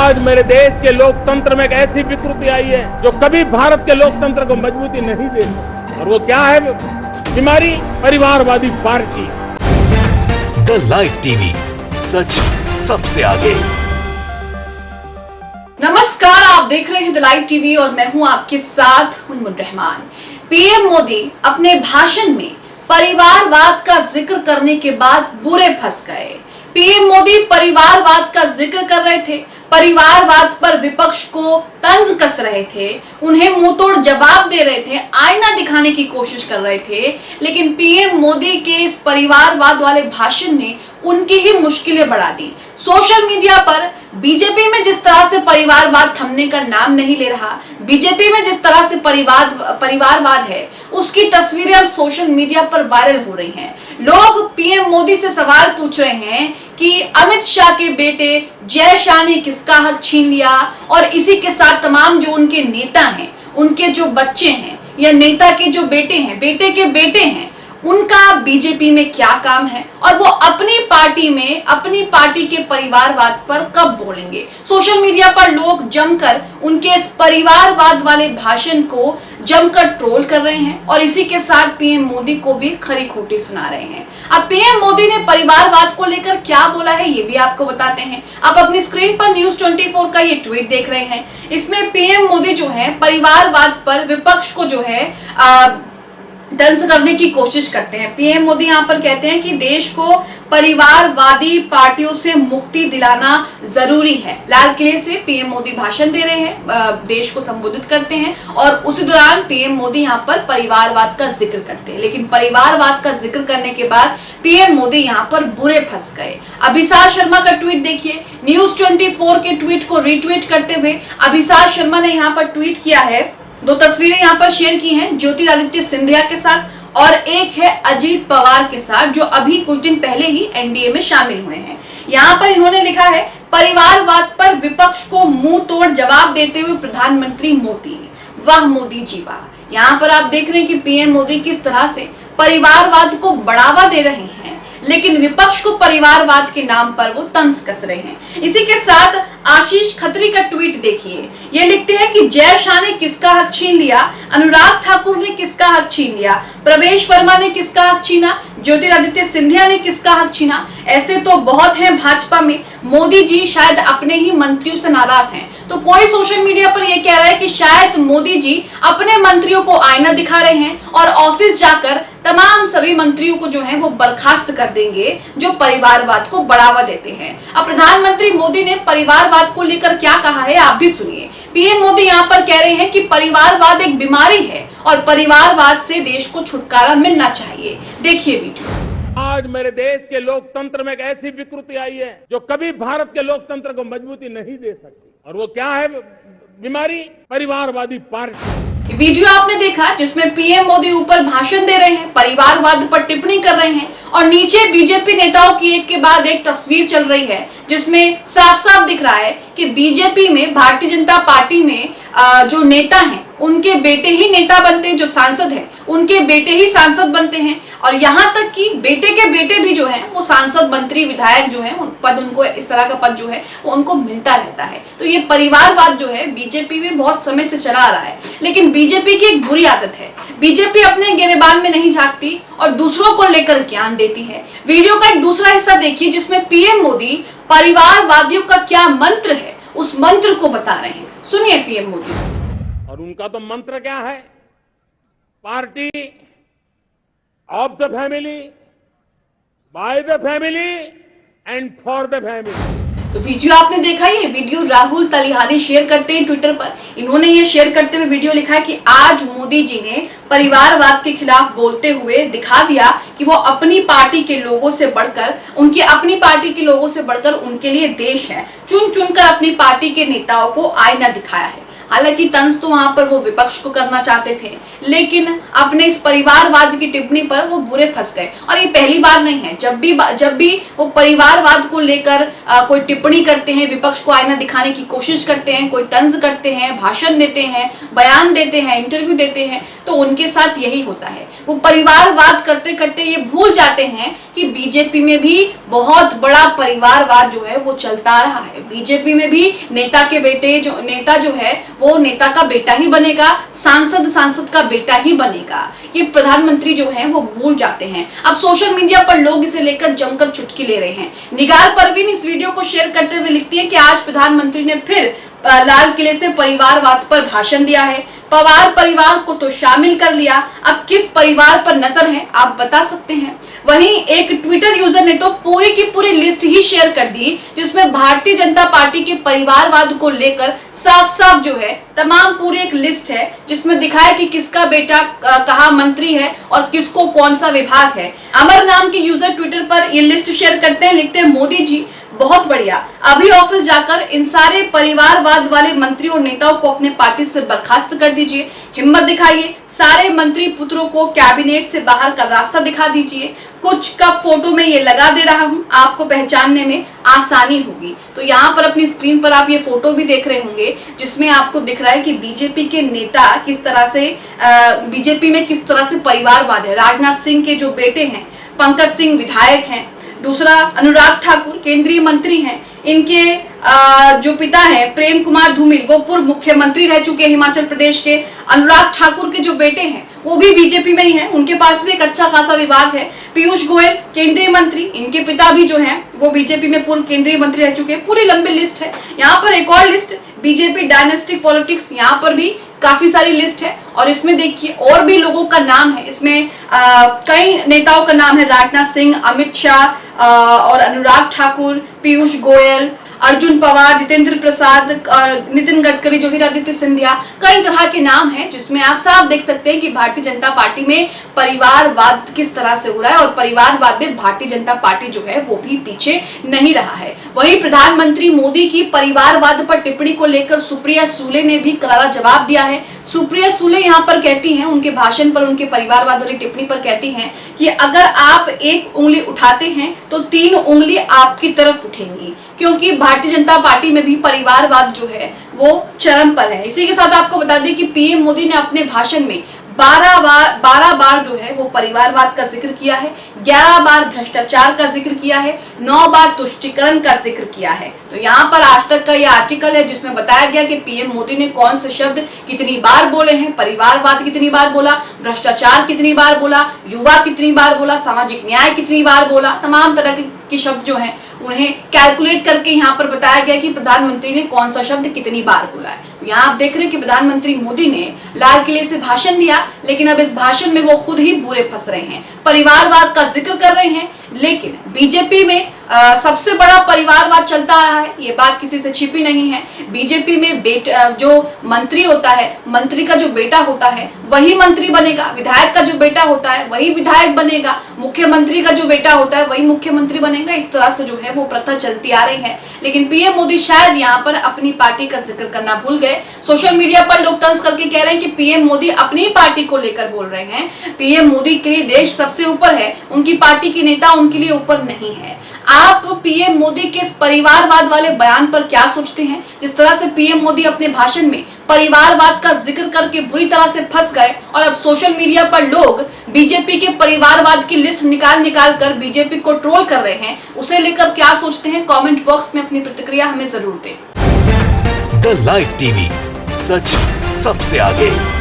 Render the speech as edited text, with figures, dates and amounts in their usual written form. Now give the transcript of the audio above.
आज मेरे देश के लोकतंत्र में एक ऐसी विकृति आई है जो कभी भारत के लोकतंत्र को मजबूती नहीं दे सकती, और वो क्या है? बीमारी परिवारवादी पार्टी। द लाइव टीवी, सच सबसे आगे। नमस्कार, आप देख रहे हैं द लाइव टीवी और मैं हूं आपके साथ मुनमुन रहमान। पीएम मोदी अपने भाषण में परिवारवाद का जिक्र करने के बाद बुरे फंस गए। पीएम मोदी परिवारवाद का जिक्र कर रहे थे, परिवारवाद पर विपक्ष को तंज कस रहे थे, उन्हें मुंहतोड़ जवाब दे रहे थे, आईना दिखाने की कोशिश कर रहे थे। लेकिन पीएम मोदी के इस परिवारवाद वाले भाषण ने उनकी ही मुश्किलें बढ़ा दी। सोशल मीडिया पर बीजेपी में जिस तरह से परिवारवाद थमने का नाम नहीं ले रहा, बीजेपी में जिस तरह से परिवारवाद है, उसकी तस्वीरें अब सोशल मीडिया पर वायरल हो रही हैं। लोग पीएम मोदी से सवाल पूछ रहे हैं कि अमित शाह के बेटे जय शाह ने किसका हक छीन लिया, और इसी के साथ तमाम जो उनके नेता हैं, उनके जो बच्चे हैं या नेता के जो बेटे हैं, बेटे के बेटे हैं, उनका बीजेपी में क्या काम है, और वो अपनी पार्टी में अपनी पार्टी के परिवारवाद पर कब बोलेंगे। सोशल मीडिया पर लोग जमकर उनके इस परिवारवाद वाले भाषण को जमकर ट्रोल कर रहे हैं और इसी के साथ पीएम मोदी को भी खरी खोटी सुना रहे हैं। अब पीएम मोदी ने परिवारवाद को लेकर क्या बोला है ये भी आपको बताते हैं। आप अपनी स्क्रीन पर न्यूज़ 24 का ये ट्वीट देख रहे हैं। इसमें पीएम मोदी जो है परिवारवाद पर विपक्ष को जो है तंज करने की कोशिश करते हैं। पीएम मोदी यहाँ पर कहते हैं कि देश को परिवारवादी पार्टियों से मुक्ति दिलाना जरूरी है। लाल किले से पीएम मोदी भाषण दे रहे हैं, देश को संबोधित करते हैं और उसी दौरान पीएम मोदी यहाँ पर परिवारवाद का जिक्र करते हैं। लेकिन परिवारवाद का जिक्र करने के बाद पीएम मोदी यहाँ पर बुरे फंस गए। अभिसार शर्मा का ट्वीट देखिए। न्यूज़ 24 के ट्वीट को रीट्वीट करते हुए अभिसार शर्मा ने यहाँ पर ट्वीट किया है। दो तस्वीरें यहाँ पर शेयर की हैं, ज्योतिरादित्य सिंधिया के साथ और एक है अजीत पवार के साथ, जो अभी कुछ दिन पहले ही एनडीए में शामिल हुए हैं। यहाँ पर इन्होंने लिखा है, परिवारवाद पर विपक्ष को मुंह तोड़ जवाब देते हुए प्रधानमंत्री मोदी, वाह मोदी जी वाह। यहाँ पर आप देख रहे हैं कि पीएम मोदी किस तरह से परिवारवाद को बढ़ावा दे रहे हैं, लेकिन विपक्ष को परिवारवाद के नाम पर वो तंज कस रहे हैं। इसी के साथ आशीष खत्री का ट्वीट देखिए। ये लिखते हैं कि जय शाह ने किसका हक छीन लिया, अनुराग ठाकुर ने किसका हक छीन लिया, प्रवेश वर्मा ने किसका हक छीना, ज्योतिरादित्य सिंधिया ने किसका हक छीना। ऐसे तो बहुत हैं भाजपा में, मोदी जी शायद अपने ही मंत्रियों से नाराज हैं। तो कोई सोशल मीडिया पर यह कह रहा है कि शायद मोदी जी अपने मंत्रियों को आईना दिखा रहे हैं और ऑफिस जाकर तमाम सभी मंत्रियों को जो है वो बर्खास्त कर देंगे जो परिवारवाद को बढ़ावा देते हैं। अब प्रधानमंत्री मोदी ने परिवारवाद को लेकर क्या कहा है आप भी सुनिए। पीएम मोदी यहाँ पर कह रहे हैं कि परिवारवाद एक बीमारी है और परिवारवाद से देश को छुटकारा मिलना चाहिए। देखिए वीडियो। आज मेरे देश के लोकतंत्र में एक ऐसी विकृति आई है जो कभी भारत के लोकतंत्र को मजबूती नहीं दे सकती, और वो क्या है? बीमारी परिवारवादी पार्टी। वीडियो आपने देखा जिसमें पीएम मोदी ऊपर भाषण दे रहे हैं, परिवारवाद पर टिप्पणी कर रहे हैं और नीचे बीजेपी नेताओं की एक के बाद एक तस्वीर चल रही है जिसमें साफ साफ दिख रहा है कि बीजेपी में, भारतीय जनता पार्टी में जो नेता हैं उनके बेटे ही नेता बनते हैं, जो सांसद हैं उनके बेटे ही सांसद बनते हैं, और यहाँ तक कि बेटे के बेटे भी जो हैं वो सांसद, मंत्री, विधायक जो हैं पद, उनको इस तरह का पद जो है वो उनको मिलता रहता है। तो ये परिवारवाद जो है बीजेपी में बहुत समय से चला आ रहा है, लेकिन बीजेपी की एक बुरी आदत है, बीजेपी अपने गिरेबान में नहीं झांकती और दूसरों को लेकर ज्ञान देती है। वीडियो का एक दूसरा हिस्सा देखिए जिसमें पीएम मोदी परिवारवादियों का क्या मंत्र है उस मंत्र को बता रहे हैं। सुनिए पीएम मोदी। और उनका तो मंत्र क्या है? Party of the family, by the family and for the family. तो वीडियो आपने देखा, ये वीडियो राहुल तलिहानी शेयर करते हैं ट्विटर पर। इन्होंने ये शेयर करते हुए वीडियो लिखा है कि आज मोदी जी ने परिवारवाद के खिलाफ बोलते हुए दिखा दिया कि वो अपनी पार्टी के लोगों से बढ़कर, अपनी पार्टी के लोगों से बढ़कर उनके लिए देश है। चुन चुनकर अपनी पार्टी के नेताओं को आईना दिखाया है। हालांकि तंज तो वहां पर वो विपक्ष को करना चाहते थे, लेकिन अपने इस परिवारवाद की टिप्पणी पर वो बुरे फंस गए। और ये पहली बार नहीं है, जब भी वो परिवारवाद को लेकर कोई टिप्पणी करते हैं, विपक्ष को आईना दिखाने की कोशिश करते हैं, कोई तंज करते हैं, भाषण देते हैं, बयान देते हैं, इंटरव्यू देते हैं, तो उनके साथ यही होता है। वो परिवारवाद करते करते ये भूल जाते हैं कि बीजेपी में भी बहुत बड़ा परिवारवाद जो है वो चलता रहा है। बीजेपी में भी नेता जो है वो नेता का बेटा ही बनेगा, सांसद का बेटा ही बनेगा। ये प्रधानमंत्री जो है वो भूल जाते हैं। अब सोशल मीडिया पर लोग इसे लेकर जमकर चुटकी ले रहे हैं। निगार परवीन इस वीडियो को शेयर करते हुए लिखती है कि आज प्रधानमंत्री ने फिर लाल किले से परिवारवाद पर भाषण दिया है। पवार परिवार को तो शामिल कर लिया, अब किस परिवार पर नजर है आप बता सकते हैं। वहीं एक ट्विटर यूजर ने तो पूरी की पूरी लिस्ट ही शेयर कर दी, जिसमें भारतीय जनता पार्टी के परिवारवाद को लेकर साफ साफ जो है तमाम पूरी एक लिस्ट है, जिसमें दिखाया कि किसका बेटा कहाँ मंत्री है और किसको कौन सा विभाग है। अमर नाम के यूजर ट्विटर पर ये लिस्ट शेयर करते हैं, लिखते हैं मोदी जी बहुत बढ़िया, अभी ऑफिस जाकर इन सारे परिवारवाद वाले मंत्रियों और नेताओं को अपने पार्टी से बर्खास्त कर दीजिए, हिम्मत दिखाइए, सारे मंत्री पुत्रों को कैबिनेट से बाहर का रास्ता दिखा दीजिए, कुछ का फोटो में ये लगा दे रहा हूं, आपको पहचानने में आसानी होगी। तो यहाँ पर अपनी स्क्रीन पर आप ये फोटो भी देख रहे होंगे, जिसमें आपको दिख रहा है कि बीजेपी के नेता किस तरह से बीजेपी में किस तरह से परिवारवाद है। राजनाथ सिंह के जो बेटे हैं, पंकज सिंह विधायक हैं, दूसरा अनुराग ठाकुर केंद्रीय मंत्री हैं, इनके जो पिता हैं प्रेम कुमार धूमिल वो पूर्व मुख्यमंत्री रह चुके हैं हिमाचल प्रदेश के। अनुराग ठाकुर के जो बेटे हैं वो भी बीजेपी में ही हैं, उनके पास भी एक अच्छा खासा विभाग है। पीयूष गोयल केंद्रीय मंत्री, इनके पिता भी जो हैं वो बीजेपी में पूर्व केंद्रीय मंत्री रह चुके हैं। पूरी लंबी लिस्ट है। यहाँ पर एक और लिस्ट बीजेपी डायनेस्टिक पॉलिटिक्स, यहाँ पर भी काफी सारी लिस्ट है और इसमें देखिए और भी लोगों का नाम है। इसमें कई नेताओं का नाम है, राजनाथ सिंह, अमित शाह और अनुराग ठाकुर, पीयूष गोयल, अर्जुन पवार, जितेंद्र प्रसाद, नितिन गडकरी, ज्योतिरादित्य सिंधिया, कई तरह के नाम हैं, जिसमें आप साफ देख सकते हैं कि भारतीय जनता पार्टी में परिवारवाद किस तरह से हो रहा है और परिवारवाद में भारतीय जनता पार्टी जो है वो भी पीछे नहीं रहा है। वहीं प्रधानमंत्री मोदी की परिवारवाद पर टिप्पणी को लेकर सुप्रिया सुले ने भी करारा जवाब दिया है। सुप्रिया सुले यहाँ पर कहती हैं, उनके भाषण पर, उनके परिवारवाद वाली टिप्पणी पर कहती हैं कि अगर आप एक उंगली उठाते हैं तो 3 उंगली आपकी तरफ उठेंगी, क्योंकि भारतीय जनता पार्टी में भी परिवारवाद जो है वो चरम पर है। इसी के साथ आपको बता दें कि पीएम मोदी ने अपने भाषण में 12 बार जो है वो परिवारवाद का जिक्र किया है, 11 बार भ्रष्टाचार का जिक्र किया है, 9 बार तुष्टीकरण का जिक्र किया है। तो यहाँ पर आज तक का ये आर्टिकल है जिसमें बताया गया कि पीएम मोदी ने कौन से शब्द कितनी बार बोले हैं, परिवारवाद कितनी बार बोला, भ्रष्टाचार कितनी बार बोला, युवा कितनी बार बोला, सामाजिक न्याय कितनी बार बोला। तमाम तरह के शब्द जो हैं उन्हें कैलकुलेट करके यहाँ पर बताया गया कि प्रधानमंत्री ने कौन सा शब्द कितनी बार बोला है। तो यहाँ आप देख रहे हैं कि प्रधानमंत्री मोदी ने लाल किले से भाषण दिया, लेकिन अब इस भाषण में वो खुद ही बुरे फंस रहे हैं, परिवारवाद का जिक्र कर रहे हैं, लेकिन बीजेपी में सबसे बड़ा परिवारवाद चलता आ रहा है, ये बात किसी से छिपी नहीं है। बीजेपी में जो मंत्री होता है, मंत्री का जो बेटा होता है वही मंत्री बनेगा, विधायक का जो बेटा होता है वही विधायक बनेगा, मुख्यमंत्री का जो बेटा होता है वही मुख्यमंत्री बनेगा। इस तरह से जो है वो प्रथा चलती आ रही है, लेकिन पीएम मोदी शायद यहाँ पर अपनी पार्टी का जिक्र करना भूल गए। सोशल मीडिया पर लोग तंज करके कह रहे हैं कि पीएम मोदी अपनी पार्टी को लेकर बोल रहे हैं। पीएम मोदी के लिए देश सबसे ऊपर है, उनकी पार्टी के नेता उनके लिए ऊपर नहीं है। आप पीएम मोदी के इस परिवारवाद वाले बयान पर क्या सोचते हैं? जिस तरह से पीएम मोदी अपने भाषण में परिवारवाद का जिक्र करके बुरी तरह से फंस गए और अब सोशल मीडिया पर लोग बीजेपी के परिवारवाद की लिस्ट निकाल कर बीजेपी को ट्रोल कर रहे हैं, उसे लेकर क्या सोचते हैं? कमेंट बॉक्स में अपनी प्रतिक्रिया हमें जरूर दें। द लाइव टीवी, सच सबसे आगे।